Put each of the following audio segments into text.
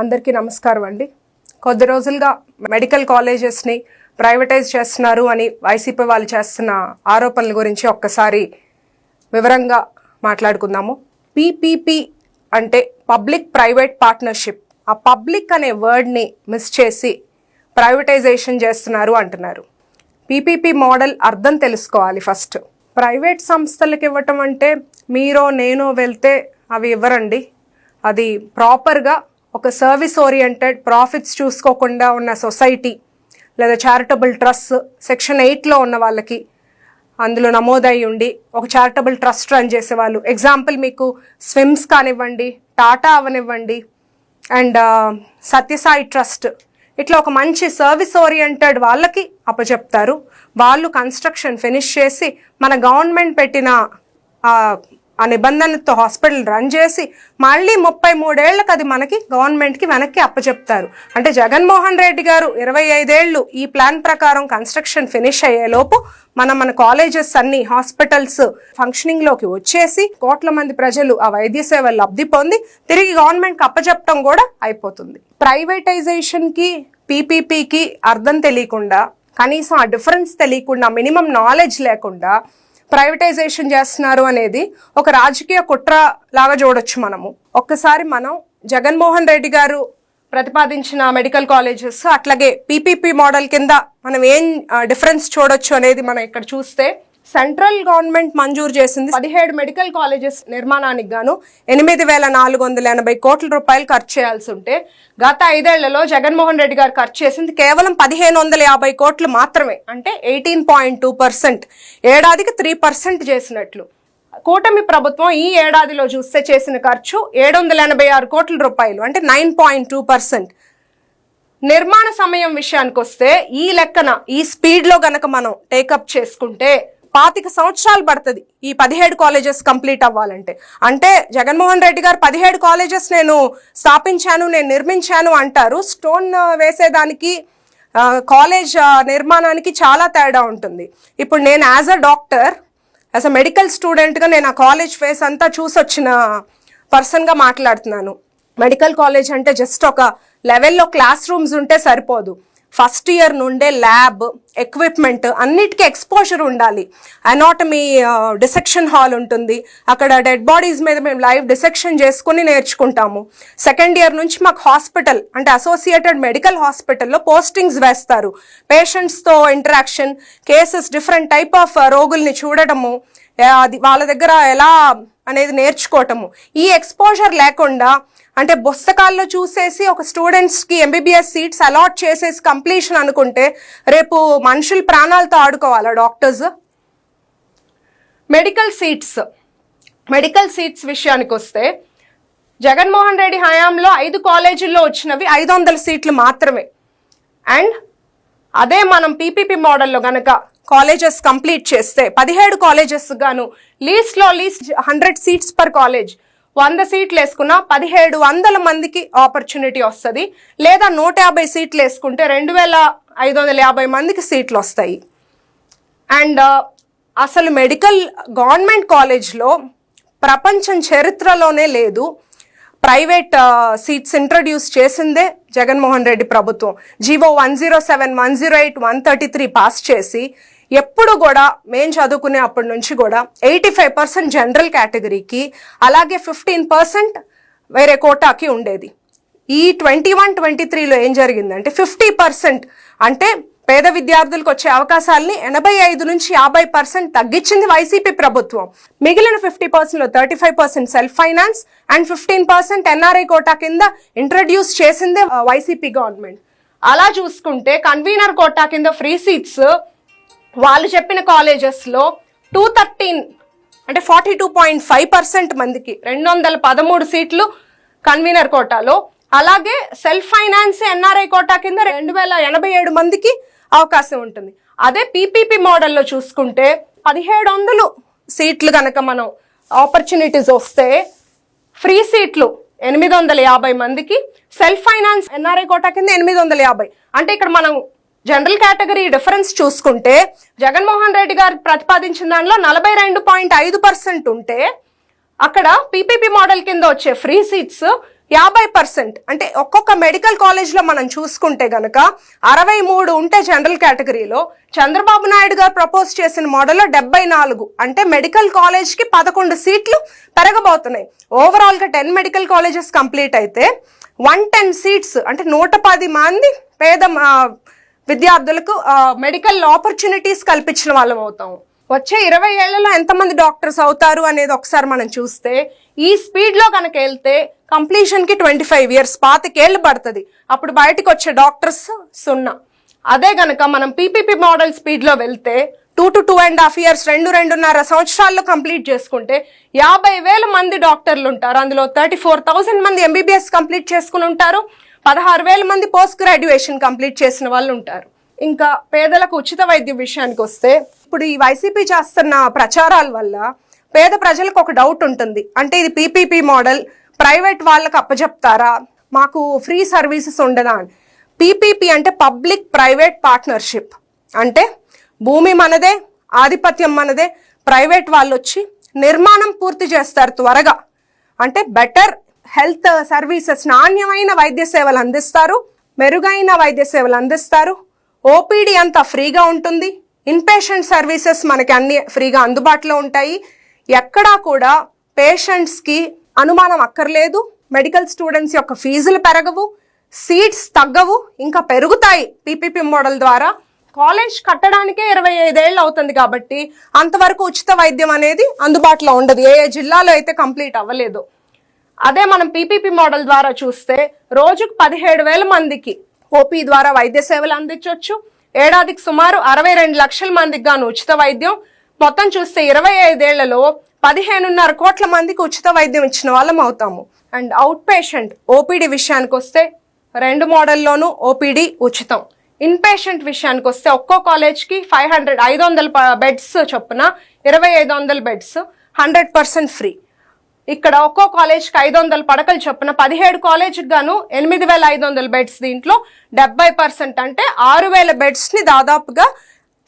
అందరికీ నమస్కారం అండి. కొద్ది రోజులుగా మెడికల్ కాలేజెస్ని ప్రైవేటైజ్ చేస్తున్నారు అని వైసీపీ వాళ్ళు చేస్తున్న ఆరోపణల గురించి ఒక్కసారి వివరంగా మాట్లాడుకుందాము. పీపీపీ అంటే పబ్లిక్ ప్రైవేట్ పార్ట్నర్షిప్. ఆ పబ్లిక్ అనే వర్డ్ని మిస్ చేసి ప్రైవేటైజేషన్ చేస్తున్నారు అంటున్నారు. పీపీపీ మోడల్ అర్థం తెలుసుకోవాలి ఫస్ట్. ప్రైవేట్ సంస్థలకు ఇవ్వటం అంటే మీరో నేనో వెళ్తే అవి ఇవ్వరండి. అది ప్రాపర్గా ఒక సర్వీస్ ఓరియంటెడ్, ప్రాఫిట్స్ చూసుకోకుండా ఉన్న సొసైటీ లేదా చారిటబుల్ ట్రస్ట్ సెక్షన్ 8లో ఉన్న వాళ్ళకి అందులో నమోదై ఉండి ఒక చారిటబుల్ ట్రస్ట్ రన్ చేసేవాళ్ళు, ఎగ్జాంపుల్ మీకు స్విమ్స్ కానివ్వండి, టాటా అవనివ్వండి, అండ్ సత్యసాయి ట్రస్ట్, ఇట్లా ఒక మంచి సర్వీస్ ఓరియంటెడ్ వాళ్ళకి అప్పచెప్తారు. వాళ్ళు కన్స్ట్రక్షన్ ఫినిష్ చేసి మన గవర్నమెంట్ పెట్టిన ఆ నిబంధనలతో హాస్పిటల్ రన్ చేసి మళ్ళీ 33 ఏళ్ళకి అది మనకి గవర్నమెంట్కి వెనక్కి అప్పచెప్తారు. అంటే జగన్మోహన్ రెడ్డి గారు 25 ఏళ్ళు ఈ ప్లాన్ ప్రకారం కన్స్ట్రక్షన్ ఫినిష్ అయ్యేలోపు మన కాలేజెస్ అన్ని హాస్పిటల్స్ ఫంక్షనింగ్లోకి వచ్చేసి కోట్ల మంది ప్రజలు ఆ వైద్య సేవలు లబ్ధి పొంది తిరిగి గవర్నమెంట్కి అప్పచెప్పడం కూడా అయిపోతుంది. ప్రైవేటైజేషన్కి పీపీపీకి అర్థం తెలియకుండా, కనీసం ఆ డిఫరెన్స్ తెలియకుండా, మినిమం నాలెడ్జ్ లేకుండా ప్రైవేటైజేషన్ చేస్తున్నారు అనేది ఒక రాజకీయ కుట్ర లాగా చూడొచ్చు. ఒక్కసారి మనం జగన్మోహన్ రెడ్డి గారు ప్రతిపాదించిన మెడికల్ కాలేజెస్ అట్లాగే పీపీపీ మోడల్ కింద మనం ఏం డిఫరెన్స్ చూడొచ్చు అనేది మనం ఇక్కడ చూస్తే, సెంట్రల్ గవర్నమెంట్ మంజూరు చేసింది 17 మెడికల్ కాలేజెస్ నిర్మాణానికి గాను 8,480 కోట్ల రూపాయలు ఖర్చు చేయాల్సి ఉంటే గత 5 ఏళ్లలో జగన్మోహన్ రెడ్డి గారు ఖర్చు చేసింది కేవలం 1,550 కోట్లు మాత్రమే. అంటే 18.2%, ఏడాదికి 3% చేసినట్లు. కూటమి ప్రభుత్వం ఈ ఏడాదిలో చూస్తే చేసిన ఖర్చు 786 కోట్ల రూపాయలు, అంటే 9.2%. నిర్మాణ సమయం విషయానికి వస్తే ఈ లెక్కన ఈ స్పీడ్లో గనక మనం టేకప్ చేసుకుంటే 25 సంవత్సరాలు పడుతుంది ఈ 17 కాలేజెస్ కంప్లీట్ అవ్వాలంటే. అంటే జగన్మోహన్ రెడ్డి గారు 17 కాలేజెస్ నేను స్థాపించాను, నేను నిర్మించాను అంటారు. స్టోన్ వేసేదానికి కాలేజ్ నిర్మాణానికి చాలా తేడా ఉంటుంది. ఇప్పుడు నేను as a doctor, as a medical స్టూడెంట్గా నేను ఆ కాలేజ్ ఫేస్ అంతా చూసొచ్చిన పర్సన్గా మాట్లాడుతున్నాను. మెడికల్ కాలేజ్ అంటే జస్ట్ ఒక లెవెల్లో క్లాస్ రూమ్స్ ఉంటే సరిపోదు. ఫస్ట్ ఇయర్ నుండే ల్యాబ్, ఎక్విప్మెంట్ అన్నిటికీ ఎక్స్పోజర్ ఉండాలి. అనాటమీ డిసెక్షన్ హాల్ ఉంటుంది, అక్కడ డెడ్ బాడీస్ మీద మేము లైవ్ డిసెక్షన్ చేసుకుని నేర్చుకుంటాము. సెకండ్ ఇయర్ నుంచి మాకు హాస్పిటల్ అంటే అసోసియేటెడ్ మెడికల్ హాస్పిటల్లో పోస్టింగ్స్ వేస్తారు. పేషెంట్స్తో interaction, cases, different type of రోగుల్ని చూడటము, అది వాళ్ళ దగ్గర ఎలా అనేది నేర్చుకోవటము. ఈ ఎక్స్పోజర్ లేకుండా అంటే పుస్తకాల్లో చూసేసి ఒక స్టూడెంట్స్కి ఎంబీబీఎస్ సీట్స్ అలాట్ చేసేసి కంప్లీషన్ అనుకుంటే రేపు మనుషుల ప్రాణాలతో ఆడుకోవాలా డాక్టర్స్? మెడికల్ సీట్స్ విషయానికి వస్తే జగన్మోహన్ రెడ్డి హయాంలో 5 కాలేజీల్లో వచ్చినవి 500 సీట్లు మాత్రమే. అండ్ అదే మనం పీపీపీ మోడల్లో గనక కాలేజెస్ కంప్లీట్ చేస్తే 17 కాలేజెస్ గాను లీస్ట్ 100 సీట్స్ పర్ కాలేజ్, 100 సీట్లు వేసుకున్నా 1700 మందికి ఆపర్చునిటీ వస్తుంది. లేదా 150 సీట్లు వేసుకుంటే 2550 మందికి సీట్లు వస్తాయి. అండ్ అసలు మెడికల్ గవర్నమెంట్ కాలేజ్లో ప్రపంచం చరిత్రలోనే లేదు. ప్రైవేట్ సీట్స్ ఇంట్రడ్యూస్ చేసిందే జగన్మోహన్ రెడ్డి ప్రభుత్వం. జీవో 107, 108, 133 పాస్ చేసి ఎప్పుడు కూడా మేము చదువుకునే అప్పటి నుంచి కూడా 85% జనరల్ కేటగిరీకి, అలాగే 15% వేరే కోటాకి ఉండేది. ఈ 21-23లో ఏం జరిగిందంటే 50%, అంటే పేద విద్యార్థులకు వచ్చే అవకాశాలని 85 నుంచి 50% తగ్గించింది వైసీపీ ప్రభుత్వం. మిగిలిన 50%లో 35% self finance and 15% NRI quota కింద ఇంట్రడ్యూస్ చేసిందే వైసీపీ గవర్నమెంట్. అలా చూసుకుంటే కన్వీనర్ కోటా కింద ఫ్రీ సీట్స్ వాళ్ళు చెప్పిన కాలేజెస్లో 213 అంటే 42.5% మందికి 213 సీట్లు కన్వీనర్ కోటాలో, అలాగే సెల్ఫ్ ఫైనాన్స్ ఎన్ఆర్ఐ కోటా కింద 2087 మందికి అవకాశం ఉంటుంది. అదే పీపీపీ మోడల్లో చూసుకుంటే 1700 సీట్లు కనుక మనం ఆపర్చునిటీస్ వస్తే ఫ్రీ సీట్లు 850 మందికి, సెల్ఫ్ ఫైనాన్స్ ఎన్ఆర్ఐ కోటా కింద 850. అంటే ఇక్కడ మనం జనరల్ కేటగిరీ డిఫరెన్స్ చూసుకుంటే జగన్మోహన్ రెడ్డి గారు ప్రతిపాదించిన దానిలో 42.5% ఉంటే అక్కడ పీపీపీ మోడల్ కింద వచ్చే ఫ్రీ సీట్స్ 50%. అంటే ఒక్కొక్క మెడికల్ కాలేజ్లో మనం చూసుకుంటే గనక 63 ఉంటే జనరల్ కేటగిరీలో, చంద్రబాబు నాయుడు గారు ప్రపోజ్ చేసిన మోడల్లో 74. అంటే మెడికల్ కాలేజ్కి 11 సీట్లు పెరగబోతున్నాయి. ఓవరాల్గా 10 మెడికల్ కాలేజెస్ కంప్లీట్ అయితే 110 సీట్స్, అంటే 110 మంది పేద విద్యార్థులకు మెడికల్ ఆపర్చునిటీస్ కల్పించిన వాళ్ళం అవుతాము. వచ్చే 20 ఏళ్లలో ఎంతమంది డాక్టర్స్ అవుతారు అనేది ఒకసారి మనం చూస్తే, ఈ స్పీడ్లో కనుక వెళ్తే కంప్లీషన్కి 25 years, 25 ఏళ్ళు పడుతుంది. అప్పుడు బయటకు వచ్చే డాక్టర్స్ 0. అదే గనక మనం పీపీపీ మోడల్ స్పీడ్లో వెళ్తే 2 to 2.5 years, 2.5 సంవత్సరాల్లో కంప్లీట్ చేసుకుంటే 50,000 మంది డాక్టర్లు ఉంటారు. అందులో 34,000 మంది ఎంబీబీఎస్ కంప్లీట్ చేసుకుని ఉంటారు. 16,000 మంది పోస్ట్ గ్రాడ్యుయేషన్ కంప్లీట్ చేసిన వాళ్ళు ఉంటారు. ఇంకా పేదలకు ఉచిత వైద్యం విషయానికి వస్తే, ఇప్పుడు ఈ వైసీపీ చేస్తున్న ప్రచారాల వల్ల పేద ప్రజలకు ఒక డౌట్ ఉంటుంది. అంటే ఇది పీపీపీ మోడల్, ప్రైవేట్ వాళ్ళకి అప్పచెప్తారా, మాకు ఫ్రీ సర్వీసెస్ ఉండదా అని. పీపీపీ అంటే పబ్లిక్ ప్రైవేట్ పార్ట్నర్షిప్. అంటే భూమి మనదే, ఆధిపత్యం మనదే, ప్రైవేట్ వాళ్ళు వచ్చి నిర్మాణం పూర్తి చేస్తారు త్వరగా. అంటే బెటర్ హెల్త్ సర్వీసెస్, నాణ్యమైన వైద్య సేవలు అందిస్తారు, మెరుగైన వైద్య సేవలు అందిస్తారు. ఓపీడీ అంతా ఫ్రీగా ఉంటుంది. ఇన్పేషెంట్ సర్వీసెస్ మనకి అన్ని ఫ్రీగా అందుబాటులో ఉంటాయి. ఎక్కడా కూడా పేషెంట్స్కి అనుమానం అక్కర్లేదు. మెడికల్ స్టూడెంట్స్ యొక్క ఫీజులు పెరగవు, సీట్స్ తగ్గవు, ఇంకా పెరుగుతాయి. పీపీపీ మోడల్ ద్వారా కాలేజ్ కట్టడానికే 25 ఏళ్ళు అవుతుంది కాబట్టి అంతవరకు ఉచిత వైద్యం అనేది అందుబాటులో ఉండదు, ఏ జిల్లాలో అయితే కంప్లీట్ అవ్వలేదు. అదే మనం పీపీపీ మోడల్ ద్వారా చూస్తే రోజుకు 17,000 మందికి ఓపీ ద్వారా వైద్య సేవలు అందించవచ్చు. ఏడాదికి సుమారు 62 లక్షల మందికి గాను ఉచిత వైద్యం. మొత్తం చూస్తే 25 ఏళ్లలో 15.5 కోట్ల మందికి ఉచిత వైద్యం ఇచ్చిన వాళ్ళం అవుతాము. అండ్ అవుట్ పేషెంట్ ఓపీడీ విషయానికి వస్తే 2 మోడల్లోనూ ఓపీడీ ఉచితం. ఇన్ పేషెంట్ విషయానికి వస్తే ఒక్కో కాలేజ్కి 500 బెడ్స్ చొప్పున 2,500 బెడ్స్ 100% ఫ్రీ. ఇక్కడ ఒక్కో కాలేజ్కి 500 పడకలు చొప్పున 17 కాలేజ్కి గాను 8,500 బెడ్స్. దీంట్లో 70% అంటే 6,000 బెడ్స్ని దాదాపుగా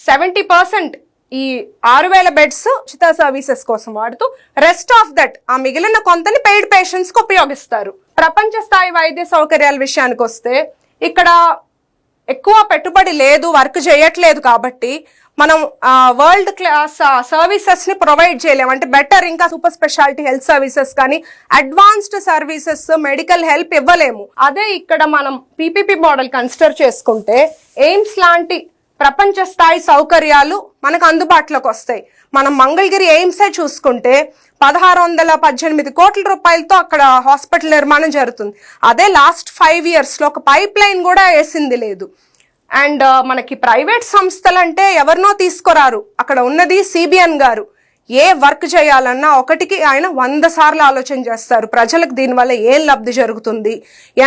70% ఈ 6,000 బెడ్స్ ఉచిత సర్వీసెస్ కోసం వాడుతూ, రెస్ట్ ఆఫ్ దట్ ఆ మిగిలిన కొంతని పెయిడ్ పేషెంట్స్కి ఉపయోగిస్తారు. ప్రపంచ స్థాయి వైద్య సౌకర్యాల విషయానికి వస్తే ఇక్కడ ఎక్కువ పెట్టుబడి లేదు, వర్క్ చేయట్లేదు కాబట్టి మనం వరల్డ్ క్లాస్ సర్వీసెస్ని ప్రొవైడ్ చేయలేము. అంటే బెటర్ ఇంకా సూపర్ స్పెషాలిటీ హెల్త్ సర్వీసెస్ కానీ అడ్వాన్స్డ్ సర్వీసెస్ మెడికల్ హెల్ప్ ఇవ్వలేము. అదే ఇక్కడ మనం పీపీపీ మోడల్ కన్సిడర్ చేసుకుంటే ఎయిమ్స్ లాంటి ప్రపంచ స్థాయి సౌకర్యాలు మనకు అందుబాటులోకి వస్తాయి. మనం మంగళగిరి ఎయిమ్సే చూసుకుంటే 1,618 కోట్ల రూపాయలతో అక్కడ హాస్పిటల్ నిర్మాణం జరుగుతుంది. అదే లాస్ట్ 5 yearsలో ఒక పైప్ లైన్ కూడా వేసింది లేదు. అండ్ మనకి ప్రైవేట్ సంస్థలు అంటే ఎవరినో తీసుకురారు, అక్కడ ఉన్నది సిబిఎన్ గారు. ఏ వర్క్ చేయాలన్నా ఒకటికి ఆయన 100 సార్లు ఆలోచన చేస్తారు, ప్రజలకు దీనివల్ల ఏం లబ్ధి జరుగుతుంది,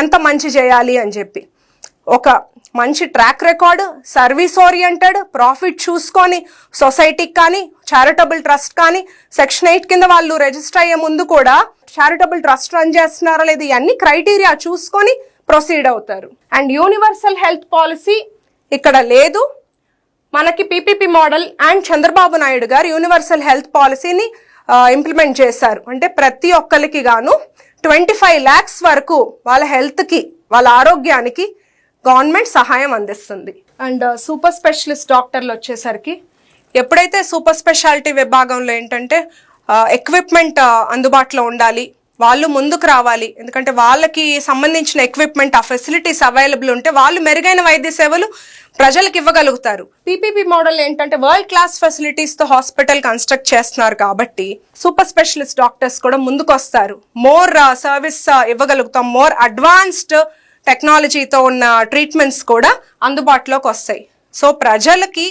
ఎంత మంచి చేయాలి అని చెప్పి. ఒక మంచి track record, service oriented, profit చూసుకొని సొసైటీకి కానీ చారిటబుల్ ట్రస్ట్ కానీ సెక్షన్ 8 కింద వాళ్ళు రిజిస్టర్ అయ్యే ముందు కూడా చారిటబుల్ ట్రస్ట్ రన్ చేస్తున్నారా లేదా ఇవన్నీ క్రైటీరియా చూసుకొని ప్రొసీడ్ అవుతారు. అండ్ యూనివర్సల్ హెల్త్ పాలసీ ఇక్కడ లేదు. మనకి PPP model and Chandrababu Naidu గారు యూనివర్సల్ హెల్త్ పాలసీని ఇంప్లిమెంట్ చేశారు. అంటే ప్రతి ఒక్కరికి గాను 25 lakhs వరకు వాళ్ళ హెల్త్కి, వాళ్ళ ఆరోగ్యానికి గవర్నమెంట్ సహాయం అందిస్తుంది. అండ్ సూపర్ స్పెషలిస్ట్ డాక్టర్లు వచ్చేసరికి ఎప్పుడైతే సూపర్ స్పెషాలిటీ విభాగంలో ఏంటంటే ఎక్విప్మెంట్ అందుబాటులో ఉండాలి, వాళ్ళు ముందుకు రావాలి. ఎందుకంటే వాళ్ళకి సంబంధించిన ఎక్విప్మెంట్, ఆ ఫెసిలిటీస్ అవైలబుల్ ఉంటే వాళ్ళు మెరుగైన వైద్య సేవలు ప్రజలకు ఇవ్వగలుగుతారు. పీపీపీ మోడల్ ఏంటంటే వరల్డ్ క్లాస్ ఫెసిలిటీస్తో హాస్పిటల్ కన్స్ట్రక్ట్ చేస్తున్నారు కాబట్టి సూపర్ స్పెషలిస్ట్ డాక్టర్స్ కూడా ముందుకు వస్తారు. మోర్ సర్వీస్ ఇవ్వగలుగుతాం, మోర్ అడ్వాన్స్డ్ టెక్నాలజీతో ఉన్న ట్రీట్మెంట్స్ కూడా అందుబాటులోకి వస్తాయి. సో ప్రజలకి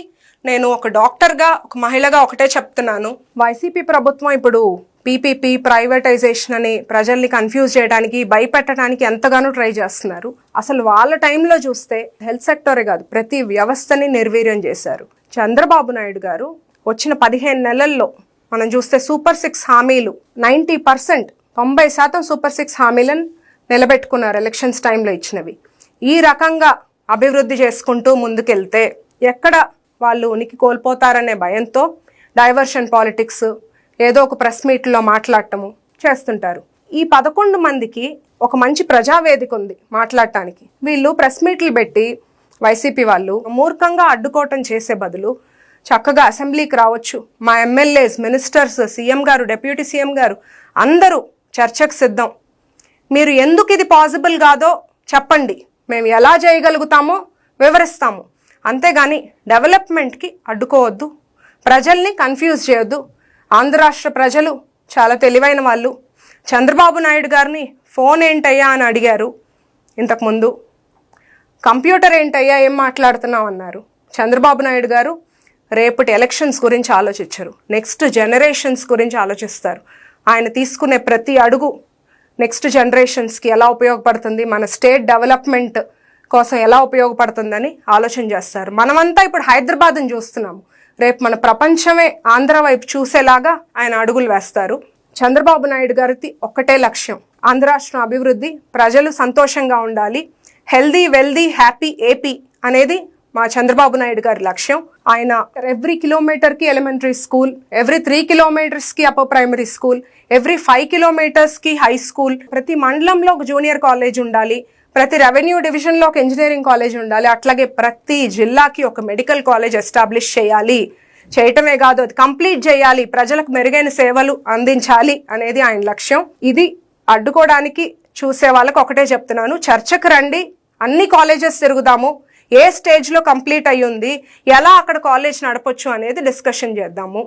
నేను ఒక డాక్టర్గా, ఒక మహిళగా ఒకటే చెప్తున్నాను, వైసీపీ ప్రభుత్వం ఇప్పుడు పీపీపీ, ప్రైవేటైజేషన్ అని ప్రజల్ని కన్ఫ్యూజ్ చేయడానికి, భయపెట్టడానికి ఎంతగానో ట్రై చేస్తున్నారు. అసలు వాళ్ళ టైంలో చూస్తే హెల్త్ సెక్టరే కాదు ప్రతి వ్యవస్థని నిర్వీర్యం చేశారు. చంద్రబాబు నాయుడు గారు వచ్చిన 15 నెలల్లో మనం చూస్తే సూపర్ 6 హామీలు 90%, 90% సూపర్ 6 హామీలను నిలబెట్టుకున్నారు ఎలక్షన్స్ టైంలో ఇచ్చినవి. ఈ రకంగా అభివృద్ధి చేసుకుంటూ ముందుకెళ్తే ఎక్కడ వాళ్ళు ఉనికి కోల్పోతారనే భయంతో డైవర్షన్ పాలిటిక్స్, ఏదో ఒక ప్రెస్ మీట్లో మాట్లాడటము చేస్తుంటారు. ఈ 11 మందికి ఒక మంచి ప్రజావేదిక ఉంది మాట్లాడటానికి. వీళ్ళు ప్రెస్ మీట్లు పెట్టి వైసీపీ వాళ్ళు మూర్ఖంగా అడ్డుకోవటం చేసే బదులు చక్కగా అసెంబ్లీకి రావచ్చు. మా ఎమ్మెల్యేస్, మినిస్టర్స్, సీఎం గారు, డిప్యూటీ సీఎం గారు అందరూ చర్చకు సిద్ధం. మీరు ఎందుకు ఇది పాసిబుల్ కాదో చెప్పండి, మేము ఎలా చేయగలుగుతామో వివరిస్తాము. అంతేగాని డెవలప్మెంట్కి అడ్డుకోవద్దు, ప్రజల్ని కన్ఫ్యూజ్ చేయొద్దు. ఆంధ్ర రాష్ట్ర ప్రజలు చాలా తెలివైన వాళ్ళు. చంద్రబాబు నాయుడు గారిని ఫోన్ ఏంటయ్యా అని అడిగారు ఇంతకుముందు. కంప్యూటర్ ఏంటయ్యా ఏం మాట్లాడుతున్నావు అన్నారు. చంద్రబాబు నాయుడు గారు రేపటి ఎలక్షన్స్ గురించి ఆలోచించరు, నెక్స్ట్ జనరేషన్స్ గురించి ఆలోచిస్తారు. ఆయన తీసుకునే ప్రతి అడుగు నెక్స్ట్ జనరేషన్స్కి ఎలా ఉపయోగపడుతుంది, మన స్టేట్ డెవలప్మెంట్ కోసం ఎలా ఉపయోగపడుతుందని ఆలోచన చేస్తారు. మనమంతా ఇప్పుడు హైదరాబాద్ని చూస్తున్నాము, రేపు మన ప్రపంచమే ఆంధ్ర వైపు చూసేలాగా ఆయన అడుగులు వేస్తారు. చంద్రబాబు నాయుడు గారిది ఒక్కటే లక్ష్యం, ఆంధ్ర రాష్ట్రం అభివృద్ధి, ప్రజలు సంతోషంగా ఉండాలి, హెల్దీ వెల్దీ హ్యాపీ ఏపీ అనేది మా చంద్రబాబు నాయుడు గారి లక్ష్యం. ఆయన ఎవ్రీ కిలోమీటర్కి ఎలిమెంటరీ స్కూల్, ఎవ్రీ 3 కిలోమీటర్స్కి అప్పర్ ప్రైమరీ స్కూల్, ఎవ్రీ 5 కిలోమీటర్స్కి హై స్కూల్, ప్రతి మండలంలో ఒక జూనియర్ కాలేజ్ ఉండాలి, ప్రతి రెవెన్యూ డివిజన్లో ఒక ఇంజనీరింగ్ కాలేజ్ ఉండాలి, అట్లాగే ప్రతి జిల్లాకి ఒక మెడికల్ కాలేజ్ ఎస్టాబ్లిష్ చేయాలి. చేయటమే కాదు, అది కంప్లీట్ చేయాలి, ప్రజలకు మెరుగైన సేవలు అందించాలి అనేది ఆయన లక్ష్యం. ఇది అడ్డుకోవడానికి చూసే వాళ్ళకి ఒకటే చెప్తున్నాను, చర్చకు రండి, అన్ని కాలేజెస్ తిరుగుదాము, ఏ స్టేజ్లో కంప్లీట్ అయ్యి ఉంది, ఎలా అక్కడ కాలేజ్ నడపొచ్చు అనేది డిస్కషన్ చేద్దాము.